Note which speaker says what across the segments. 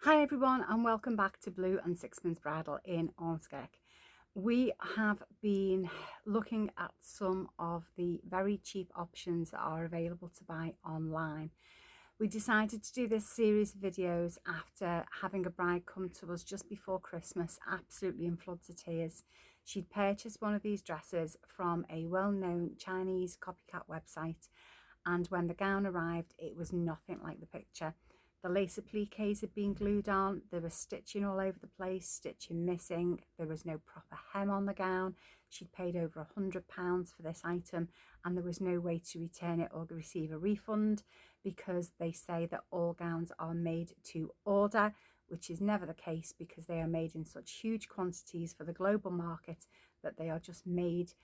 Speaker 1: Hi everyone and welcome back to Blue and Sixpence Bridal in Ormskirk. We have been looking at some of the very cheap options that are available to buy online. We decided to do this series of videos after having a bride come to us just before Christmas, absolutely in floods of tears. She'd purchased one of these dresses from a well-known Chinese copycat website, and when the gown arrived it was nothing like the picture. The lace appliques had been glued on, there was stitching all over the place, stitching missing, there was no proper hem on the gown. She'd paid over £100 for this item and there was no way to return it or receive a refund, because they say that all gowns are made to order, which is never the case because they are made in such huge quantities for the global market that they are just made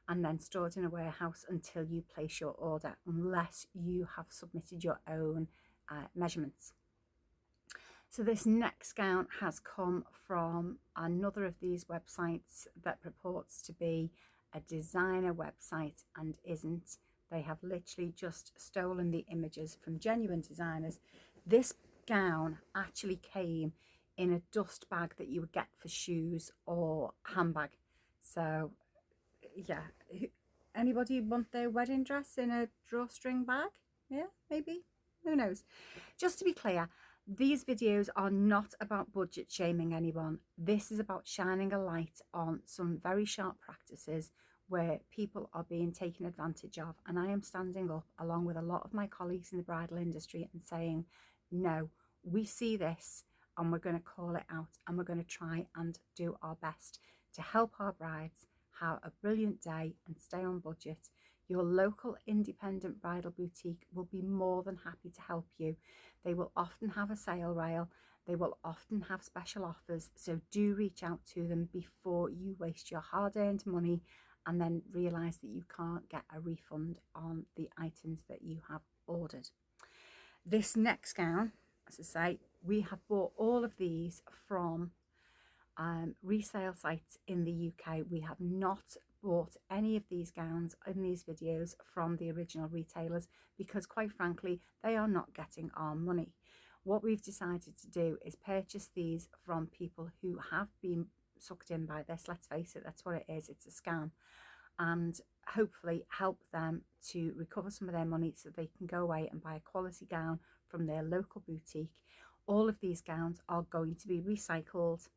Speaker 1: and then stored in a warehouse until you place your order, unless you have submitted your own measurements. So this next gown has come from another of these websites that purports to be a designer website and isn't. They have literally just stolen the images from genuine designers. This gown actually came in a dust bag that you would get for shoes or handbag. So yeah, anybody want their wedding dress in a drawstring bag? Yeah, maybe, who knows. Just to be clear, these videos are not about budget shaming anyone. This is about shining a light on some very sharp practices where people are being taken advantage of, and I am standing up along with a lot of my colleagues in the bridal industry and saying, no, we see this and we're going to call it out and we're going to try and do our best to help our brides have a brilliant day and stay on budget. Your local independent bridal boutique will be more than happy to help you. They will often have a sale rail. They will often have special offers. So do reach out to them before you waste your hard-earned money and then realise that you can't get a refund on the items that you have ordered. This next gown, as I say, we have bought all of these from resale sites in the UK. We have not bought any of these gowns in these videos from the original retailers because, quite frankly, they are not getting our money. What we've decided to do is purchase these from people who have been sucked in by this. Let's face it, that's what it is. It's a scam. And hopefully help them to recover some of their money so they can go away and buy a quality gown from their local boutique. All of these gowns are going to be recycled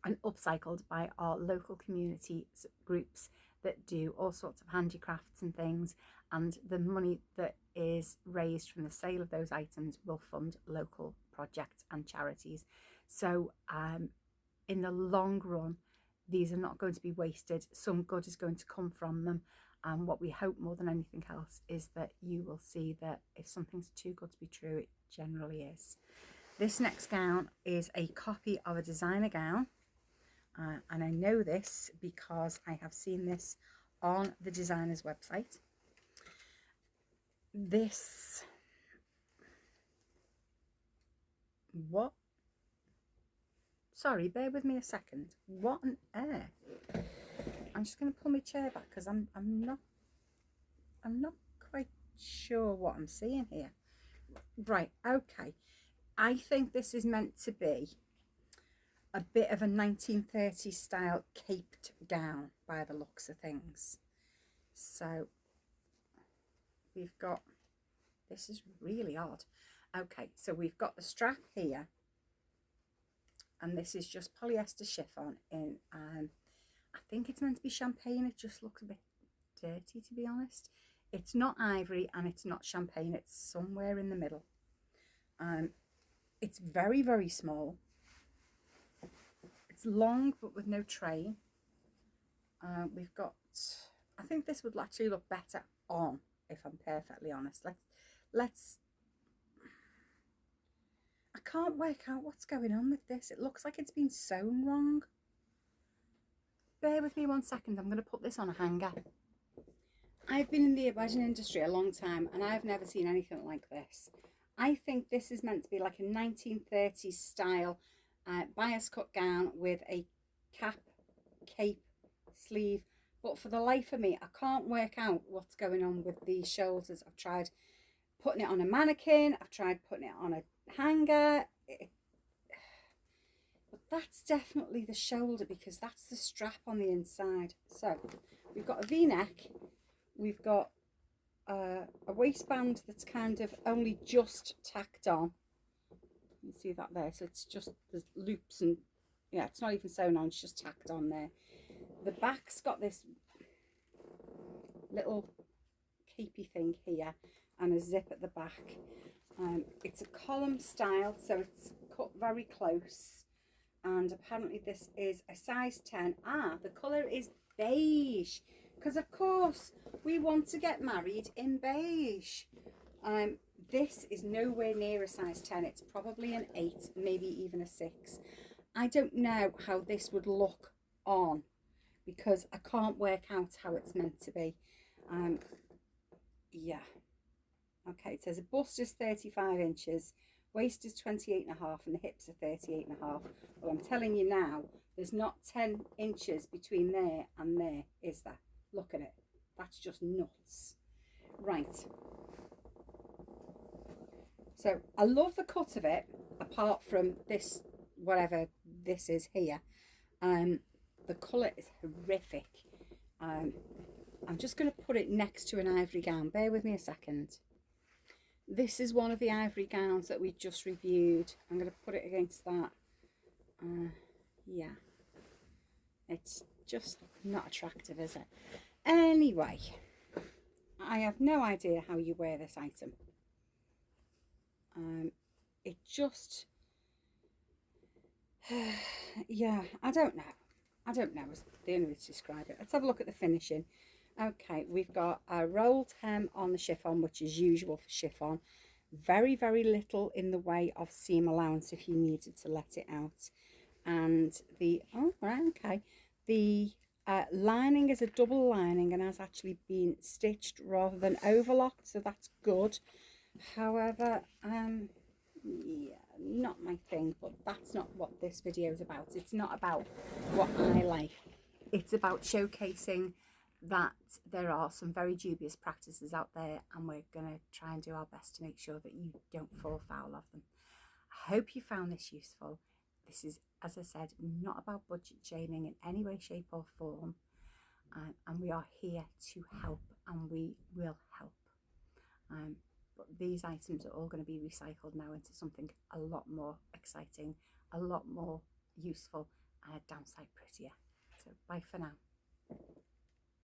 Speaker 1: and upcycled by our local community groups that do all sorts of handicrafts and things, and the money that is raised from the sale of those items will fund local projects and charities. So in the long run, these are not going to be wasted. Some good is going to come from them, and what we hope more than anything else is that you will see that if something's too good to be true, it generally is. This next gown is a copy of a designer gown. And I know this because I have seen this on the designer's website. This, what? Sorry, bear with me a second. What on earth? I'm just going to pull my chair back because I'm not quite sure what I'm seeing here. Right, okay. I think this is meant to be a bit of a 1930s style caped gown by the looks of things. So we've got, this is really odd. Okay, so we've got the strap here, and this is just polyester chiffon in, I think it's meant to be champagne. It just looks a bit dirty, to be honest. It's not ivory and it's not champagne, it's somewhere in the middle. It's very, very small. It's long but with no train. We've got, I think this would actually look better on, if I'm perfectly honest. Let's I can't work out what's going on with this. It looks like it's been sewn wrong. Bear with me 1 second. I'm going to put this on a hanger. I've been in the wedding industry a long time and I've never seen anything like this. I think this is meant to be like a 1930s style bias cut gown with a cap, cape, sleeve. But for the life of me, I can't work out what's going on with these shoulders. I've tried putting it on a mannequin. I've tried putting it on a hanger. that's definitely the shoulder, because that's the strap on the inside. So we've got a v-neck, we've got a waistband that's kind of only just tacked on. You see that there? So it's just the loops, and yeah, it's not even sewn on, it's just tacked on there. The back's got this little capey thing here and a zip at the back. It's a column style, so it's cut very close, and apparently this is a size 10. The colour is beige, because of course we want to get married in beige. This is nowhere near a size 10. It's probably an 8, maybe even a 6. I don't know how this would look on, because I can't work out how it's meant to be. Yeah. Okay, it says a bust is 35 inches, waist is 28.5, and the hips are 38.5. Well, I'm telling you now, there's not 10 inches between there and there, is there? Look at it. That's just nuts. Right. So I love the cut of it, apart from this, whatever this is here. The colour is horrific. I'm just going to put it next to an ivory gown. Bear with me a second. This is one of the ivory gowns that we just reviewed. I'm going to put it against that. Yeah. It's just not attractive, is it? Anyway, I have no idea how you wear this item. It just... yeah, I don't know. I don't know is the only way to describe it. Let's have a look at the finishing. Okay, we've got a rolled hem on the chiffon, which is usual for chiffon. Very, very little in the way of seam allowance if you needed to let it out. And the, oh, right, okay. The lining is a double lining and has actually been stitched rather than overlocked, so that's good. However, yeah, not my thing, but that's not what this video is about. It's not about what I like. It's about showcasing that there are some very dubious practices out there, and we're going to try and do our best to make sure that you don't fall foul of them. I hope you found this useful. This is, as I said, not about budget shaming in any way, shape or form, and we are here to help, and we will help. But these items are all going to be recycled now into something a lot more exciting, a lot more useful, and a damn sight prettier. So bye for now.